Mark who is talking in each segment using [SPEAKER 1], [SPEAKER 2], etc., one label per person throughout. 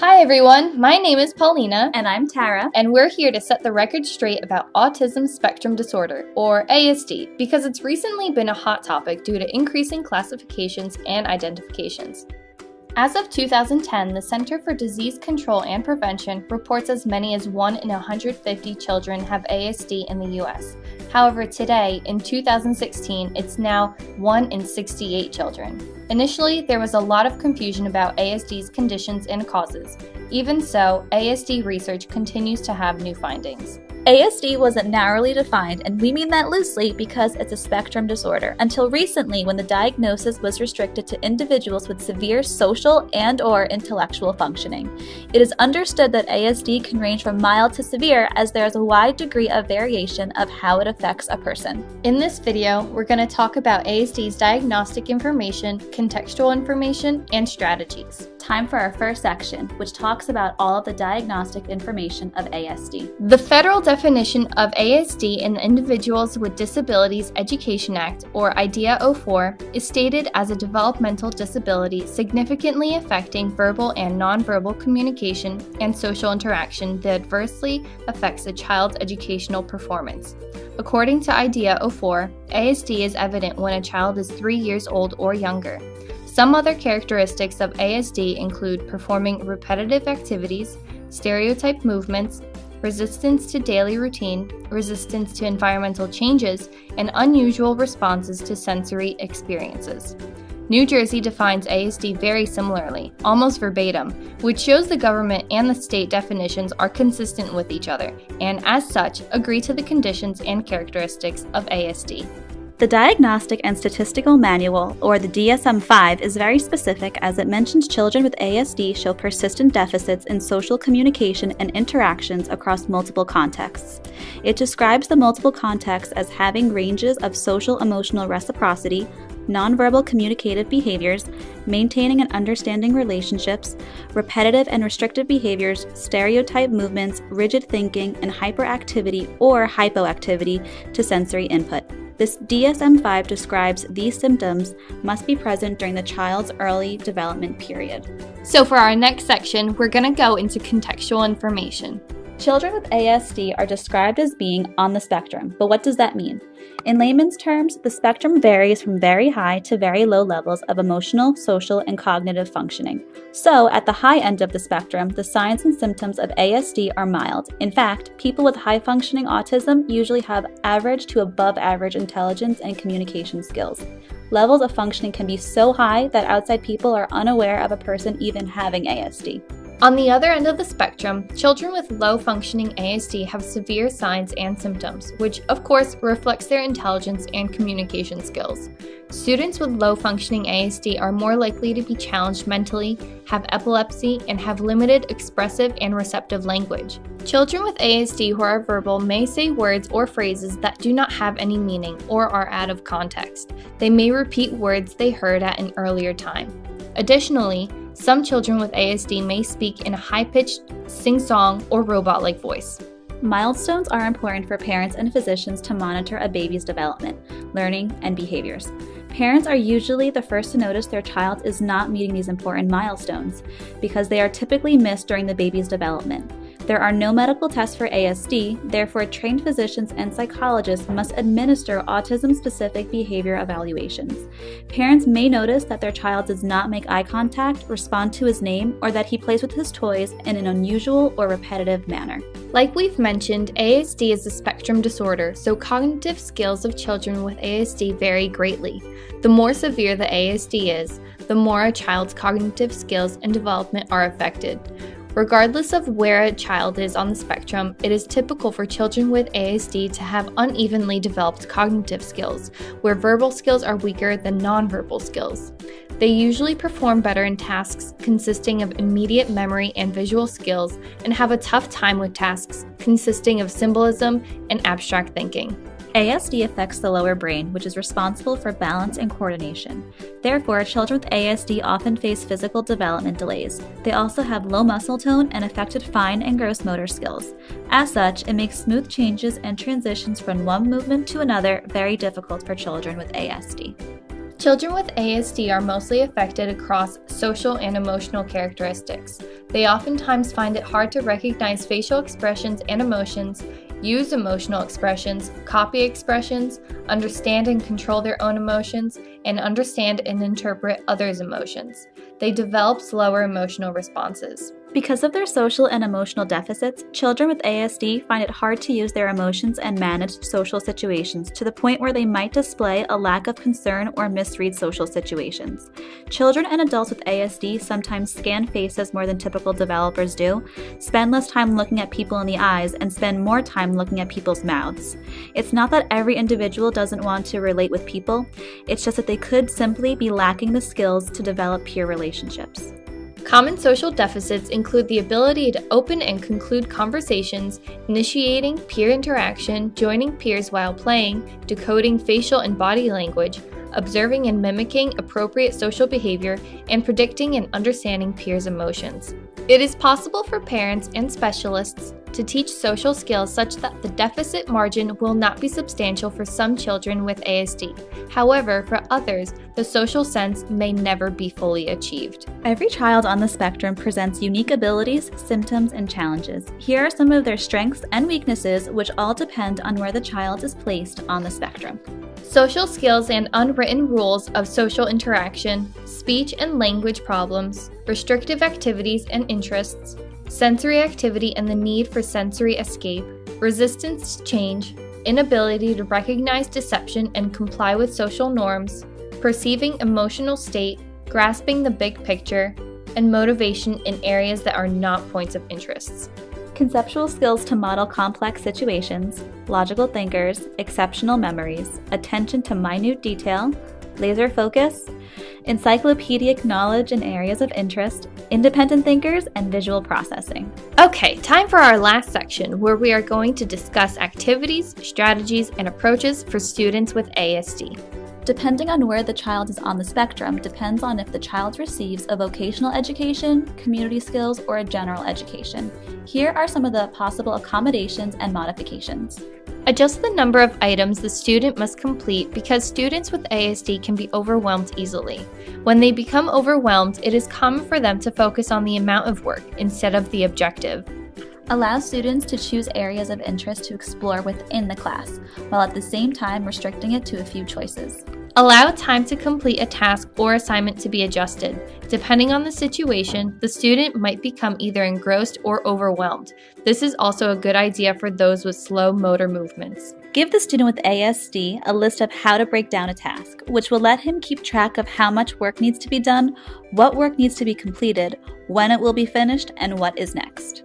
[SPEAKER 1] Hi everyone, my name is Paulina.
[SPEAKER 2] And I'm Tara.
[SPEAKER 1] And we're here to set the record straight about autism spectrum disorder, or ASD, because it's recently been a hot topic due to increasing classifications and identifications. As of 2010, the Center for Disease Control and Prevention reports as many as 1 in 150 children have ASD in the US. However, today, in 2016, it's now 1 in 68 children. Initially, there was a lot of confusion about ASD's conditions and causes. Even so, ASD research continues to have new findings.
[SPEAKER 2] ASD wasn't narrowly defined, and we mean that loosely because it's a spectrum disorder, until recently when the diagnosis was restricted to individuals with severe social and/or intellectual functioning. It is understood that ASD can range from mild to severe, as there is a wide degree of variation of how it affects a person.
[SPEAKER 1] In this video, we're going to talk about ASD's diagnostic information, contextual information, and strategies.
[SPEAKER 2] Time for our first section, which talks about all of the diagnostic information of ASD.
[SPEAKER 1] The federal definition of ASD in the Individuals with Disabilities Education Act, or IDEA 04, is stated as a developmental disability significantly affecting verbal and nonverbal communication and social interaction that adversely affects a child's educational performance. According to IDEA 04, ASD is evident when a child is 3 years old or younger. Some other characteristics of ASD include performing repetitive activities, stereotyped movements, resistance to daily routine, resistance to environmental changes, and unusual responses to sensory experiences. New Jersey defines ASD very similarly, almost verbatim, which shows the government and the state definitions are consistent with each other, and as such, agree to the conditions and characteristics of ASD.
[SPEAKER 2] The Diagnostic and Statistical Manual, or the DSM-5, is very specific as it mentions children with ASD show persistent deficits in social communication and interactions across multiple contexts. It describes the multiple contexts as having ranges of social-emotional reciprocity, nonverbal communicative behaviors, maintaining and understanding relationships, repetitive and restrictive behaviors, stereotype movements, rigid thinking, and hyperactivity or hypoactivity to sensory input. This DSM-5 describes these symptoms must be present during the child's early development period.
[SPEAKER 1] So for our next section, we're going to go into contextual information.
[SPEAKER 2] Children with ASD are described as being on the spectrum, but what does that mean? In layman's terms, the spectrum varies from very high to very low levels of emotional, social, and cognitive functioning. So, at the high end of the spectrum, the signs and symptoms of ASD are mild. In fact, people with high-functioning autism usually have average to above average intelligence and communication skills. Levels of functioning can be so high that outside people are unaware of a person even having ASD.
[SPEAKER 1] On the other end of the spectrum, children with low-functioning ASD have severe signs and symptoms, which of course reflects their intelligence and communication skills. Students with low-functioning ASD are more likely to be challenged mentally, have epilepsy, and have limited expressive and receptive language. Children with ASD who are verbal may say words or phrases that do not have any meaning or are out of context. They may repeat words they heard at an earlier time. Additionally, some children with ASD may speak in a high-pitched, sing-song, or robot-like voice.
[SPEAKER 2] Milestones are important for parents and physicians to monitor a baby's development, learning, and behaviors. Parents are usually the first to notice their child is not meeting these important milestones because they are typically missed during the baby's development. There are no medical tests for ASD, therefore trained physicians and psychologists must administer autism-specific behavior evaluations. Parents may notice that their child does not make eye contact, respond to his name, or that he plays with his toys in an unusual or repetitive manner.
[SPEAKER 1] Like we've mentioned, ASD is a spectrum disorder, so cognitive skills of children with ASD vary greatly. The more severe the ASD is, the more a child's cognitive skills and development are affected. Regardless of where a child is on the spectrum, it is typical for children with ASD to have unevenly developed cognitive skills, where verbal skills are weaker than nonverbal skills. They usually perform better in tasks consisting of immediate memory and visual skills, and have a tough time with tasks consisting of symbolism and abstract thinking.
[SPEAKER 2] ASD affects the lower brain, which is responsible for balance and coordination. Therefore, children with ASD often face physical development delays. They also have low muscle tone and affected fine and gross motor skills. As such, it makes smooth changes and transitions from one movement to another very difficult for children with ASD.
[SPEAKER 1] Children with ASD are mostly affected across social and emotional characteristics. They oftentimes find it hard to recognize facial expressions and emotions, use emotional expressions, copy expressions, understand and control their own emotions, and understand and interpret others' emotions. They develop slower emotional responses.
[SPEAKER 2] Because of their social and emotional deficits, children with ASD find it hard to use their emotions and manage social situations to the point where they might display a lack of concern or misread social situations. Children and adults with ASD sometimes scan faces more than typical developers do, spend less time looking at people in the eyes, and spend more time looking at people's mouths. It's not that every individual doesn't want to relate with people, it's just that they could simply be lacking the skills to develop peer relationships.
[SPEAKER 1] Common social deficits include the ability to open and conclude conversations, initiating peer interaction, joining peers while playing, decoding facial and body language, observing and mimicking appropriate social behavior, and predicting and understanding peers' emotions. It is possible for parents and specialists to teach social skills such that the deficit margin will not be substantial for some children with ASD. However, for others, the social sense may never be fully achieved.
[SPEAKER 2] Every child on the spectrum presents unique abilities, symptoms, and challenges. Here are some of their strengths and weaknesses, which all depend on where the child is placed on the spectrum.
[SPEAKER 1] Social skills and unwritten rules of social interaction, speech and language problems, restrictive activities and interests, sensory activity and the need for sensory escape, resistance to change, inability to recognize deception and comply with social norms, perceiving emotional state, grasping the big picture, and motivation in areas that are not points of interest.
[SPEAKER 2] Conceptual skills to model complex situations, logical thinkers, exceptional memories, attention to minute detail, laser focus, encyclopedic knowledge in areas of interest, independent thinkers, and visual processing.
[SPEAKER 1] Okay, time for our last section where we are going to discuss activities, strategies, and approaches for students with ASD.
[SPEAKER 2] Depending on where the child is on the spectrum depends on if the child receives a vocational education, community skills, or a general education. Here are some of the possible accommodations and modifications.
[SPEAKER 1] Adjust the number of items the student must complete because students with ASD can be overwhelmed easily. When they become overwhelmed, it is common for them to focus on the amount of work instead of the objective.
[SPEAKER 2] Allow students to choose areas of interest to explore within the class, while at the same time restricting it to a few choices.
[SPEAKER 1] Allow time to complete a task or assignment to be adjusted. Depending on the situation, the student might become either engrossed or overwhelmed. This is also a good idea for those with slow motor movements.
[SPEAKER 2] Give the student with ASD a list of how to break down a task, which will let him keep track of how much work needs to be done, what work needs to be completed, when it will be finished, and what is next.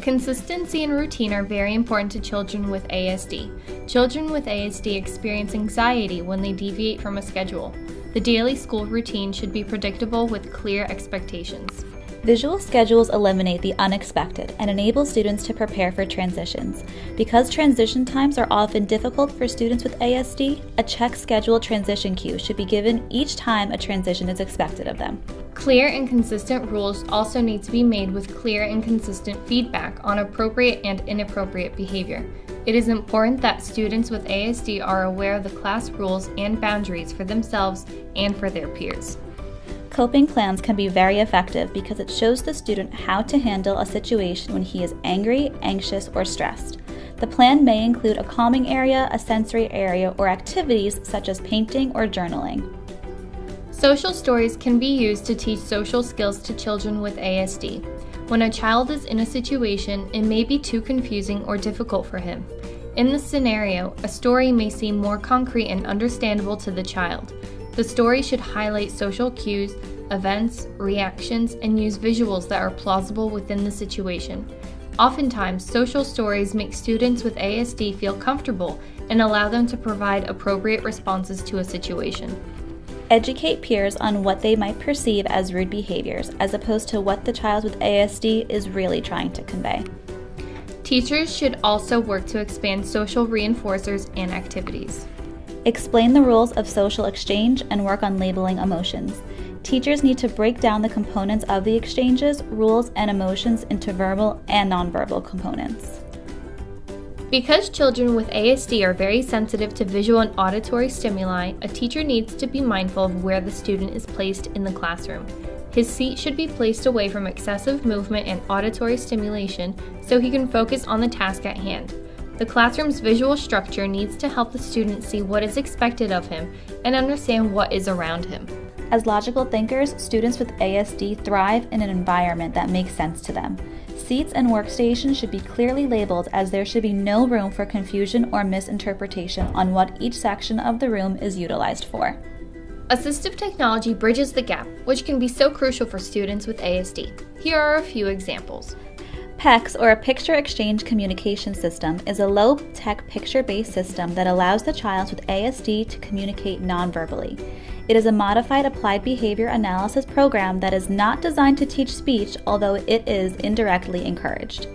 [SPEAKER 1] Consistency and routine are very important to children with ASD. Children with ASD experience anxiety when they deviate from a schedule. The daily school routine should be predictable with clear expectations.
[SPEAKER 2] Visual schedules eliminate the unexpected and enable students to prepare for transitions. Because transition times are often difficult for students with ASD, a check schedule transition cue should be given each time a transition is expected of them.
[SPEAKER 1] Clear and consistent rules also need to be made with clear and consistent feedback on appropriate and inappropriate behavior. It is important that students with ASD are aware of the class rules and boundaries for themselves and for their peers.
[SPEAKER 2] Coping plans can be very effective because it shows the student how to handle a situation when he is angry, anxious, or stressed. The plan may include a calming area, a sensory area, or activities such as painting or journaling.
[SPEAKER 1] Social stories can be used to teach social skills to children with ASD. When a child is in a situation, it may be too confusing or difficult for him. In this scenario, a story may seem more concrete and understandable to the child. The story should highlight social cues, events, reactions, and use visuals that are plausible within the situation. Oftentimes, social stories make students with ASD feel comfortable and allow them to provide appropriate responses to a situation.
[SPEAKER 2] Educate peers on what they might perceive as rude behaviors, as opposed to what the child with ASD is really trying to convey.
[SPEAKER 1] Teachers should also work to expand social reinforcers and activities.
[SPEAKER 2] Explain the rules of social exchange and work on labeling emotions. Teachers need to break down the components of the exchanges, rules, and emotions into verbal and nonverbal components.
[SPEAKER 1] Because children with ASD are very sensitive to visual and auditory stimuli, a teacher needs to be mindful of where the student is placed in the classroom. His seat should be placed away from excessive movement and auditory stimulation so he can focus on the task at hand. The classroom's visual structure needs to help the student see what is expected of him and understand what is around him.
[SPEAKER 2] As logical thinkers, students with ASD thrive in an environment that makes sense to them. Seats and workstations should be clearly labeled, as there should be no room for confusion or misinterpretation on what each section of the room is utilized for.
[SPEAKER 1] Assistive technology bridges the gap, which can be so crucial for students with ASD. Here are a few examples.
[SPEAKER 2] PECS, or a Picture Exchange Communication System, is a low-tech picture-based system that allows the child with ASD to communicate non-verbally. It is a modified applied behavior analysis program that is not designed to teach speech, although it is indirectly encouraged.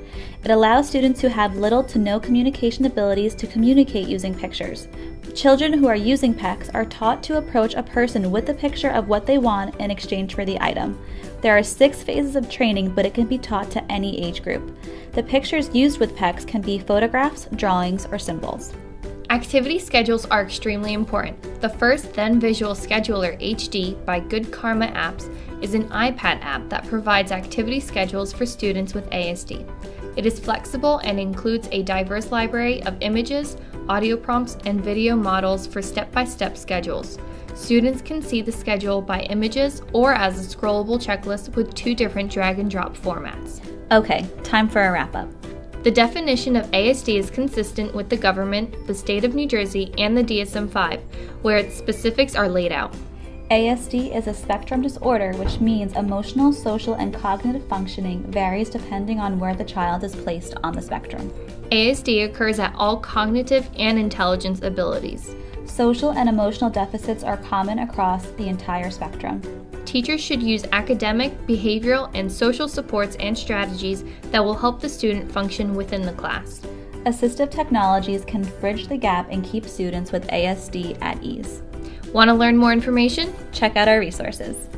[SPEAKER 2] It allows students who have little to no communication abilities to communicate using pictures. Children who are using PECS are taught to approach a person with a picture of what they want in exchange for the item. There are 6 phases of training, but it can be taught to any age group. The pictures used with PECS can be photographs, drawings, or symbols.
[SPEAKER 1] Activity schedules are extremely important. The first Then Visual Scheduler HD by Good Karma Apps is an iPad app that provides activity schedules for students with ASD. It is flexible and includes a diverse library of images, audio prompts, and video models for step-by-step schedules. Students can see the schedule by images or as a scrollable checklist with 2 different drag-and-drop formats.
[SPEAKER 2] Okay, time for a wrap-up.
[SPEAKER 1] The definition of ASD is consistent with the government, the state of New Jersey, and the DSM-5, where its specifics are laid out.
[SPEAKER 2] ASD is a spectrum disorder, which means emotional, social, and cognitive functioning varies depending on where the child is placed on the spectrum.
[SPEAKER 1] ASD occurs at all cognitive and intelligence abilities.
[SPEAKER 2] Social and emotional deficits are common across the entire spectrum.
[SPEAKER 1] Teachers should use academic, behavioral, and social supports and strategies that will help the student function within the class.
[SPEAKER 2] Assistive technologies can bridge the gap and keep students with ASD at ease.
[SPEAKER 1] Want to learn more information?
[SPEAKER 2] Check out our resources.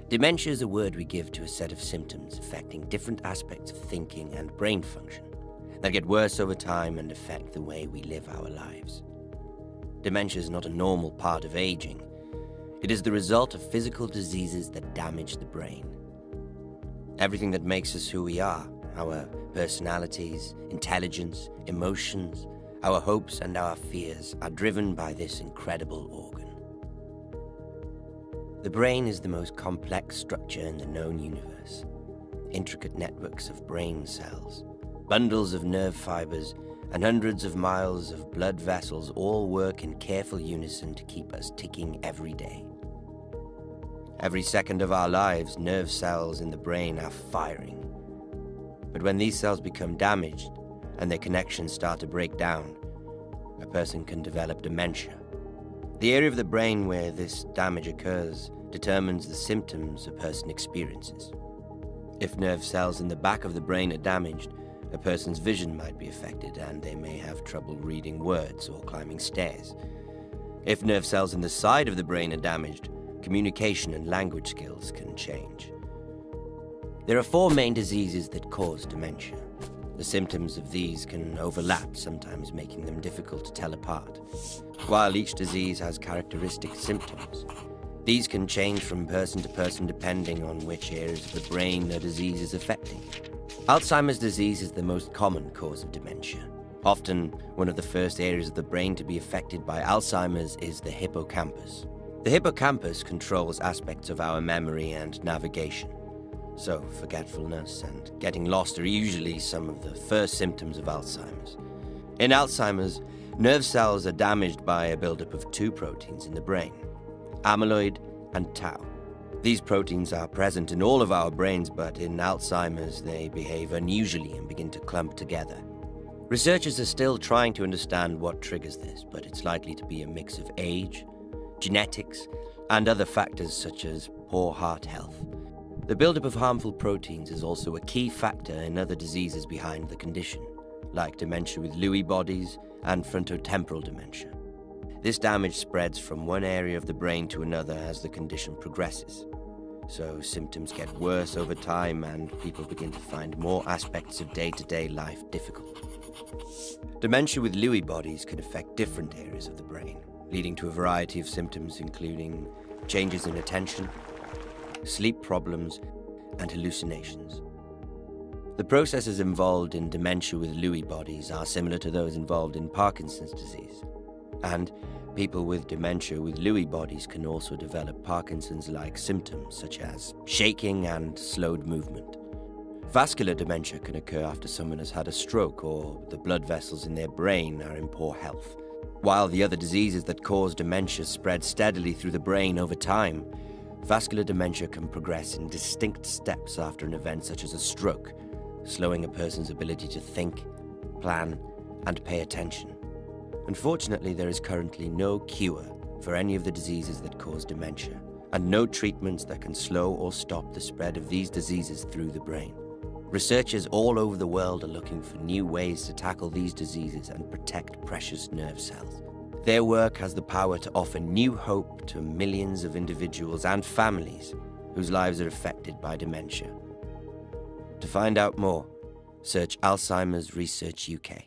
[SPEAKER 3] Dementia is a word we give to a set of symptoms affecting different aspects of thinking and brain function that get worse over time and affect the way we live our lives. Dementia is not a normal part of aging. It is the result of physical diseases that damage the brain. Everything that makes us who we are, our personalities, intelligence, emotions, our hopes and our fears, are driven by this incredible organ. The brain is the most complex structure in the known universe. Intricate networks of brain cells, bundles of nerve fibers, and hundreds of miles of blood vessels all work in careful unison to keep us ticking every day. Every second of our lives, nerve cells in the brain are firing. But when these cells become damaged and their connections start to break down, a person can develop dementia. The area of the brain where this damage occurs determines the symptoms a person experiences. If nerve cells in the back of the brain are damaged, a person's vision might be affected and they may have trouble reading words or climbing stairs. If nerve cells in the side of the brain are damaged, communication and language skills can change. There are 4 main diseases that cause dementia. The symptoms of these can overlap, sometimes making them difficult to tell apart. While each disease has characteristic symptoms, these can change from person to person depending on which areas of the brain the disease is affecting. Alzheimer's disease is the most common cause of dementia. Often, one of the first areas of the brain to be affected by Alzheimer's is the hippocampus. The hippocampus controls aspects of our memory and navigation. So, forgetfulness and getting lost are usually some of the first symptoms of Alzheimer's. In Alzheimer's, nerve cells are damaged by a buildup of 2 proteins in the brain, amyloid and tau. These proteins are present in all of our brains, but in Alzheimer's they behave unusually and begin to clump together. Researchers are still trying to understand what triggers this, but it's likely to be a mix of age, genetics, and other factors such as poor heart health. The buildup of harmful proteins is also a key factor in other diseases behind the condition, like dementia with Lewy bodies and frontotemporal dementia. This damage spreads from one area of the brain to another as the condition progresses. So symptoms get worse over time and people begin to find more aspects of day-to-day life difficult. Dementia with Lewy bodies can affect different areas of the brain, leading to a variety of symptoms including changes in attention, sleep problems, and hallucinations. The processes involved in dementia with Lewy bodies are similar to those involved in Parkinson's disease. And people with dementia with Lewy bodies can also develop Parkinson's-like symptoms such as shaking and slowed movement. Vascular dementia can occur after someone has had a stroke or the blood vessels in their brain are in poor health. While the other diseases that cause dementia spread steadily through the brain over time, vascular dementia can progress in distinct steps after an event such as a stroke, slowing a person's ability to think, plan, and pay attention. Unfortunately, there is currently no cure for any of the diseases that cause dementia, and no treatments that can slow or stop the spread of these diseases through the brain. Researchers all over the world are looking for new ways to tackle these diseases and protect precious nerve cells. Their work has the power to offer new hope to millions of individuals and families whose lives are affected by dementia. To find out more, search Alzheimer's Research UK.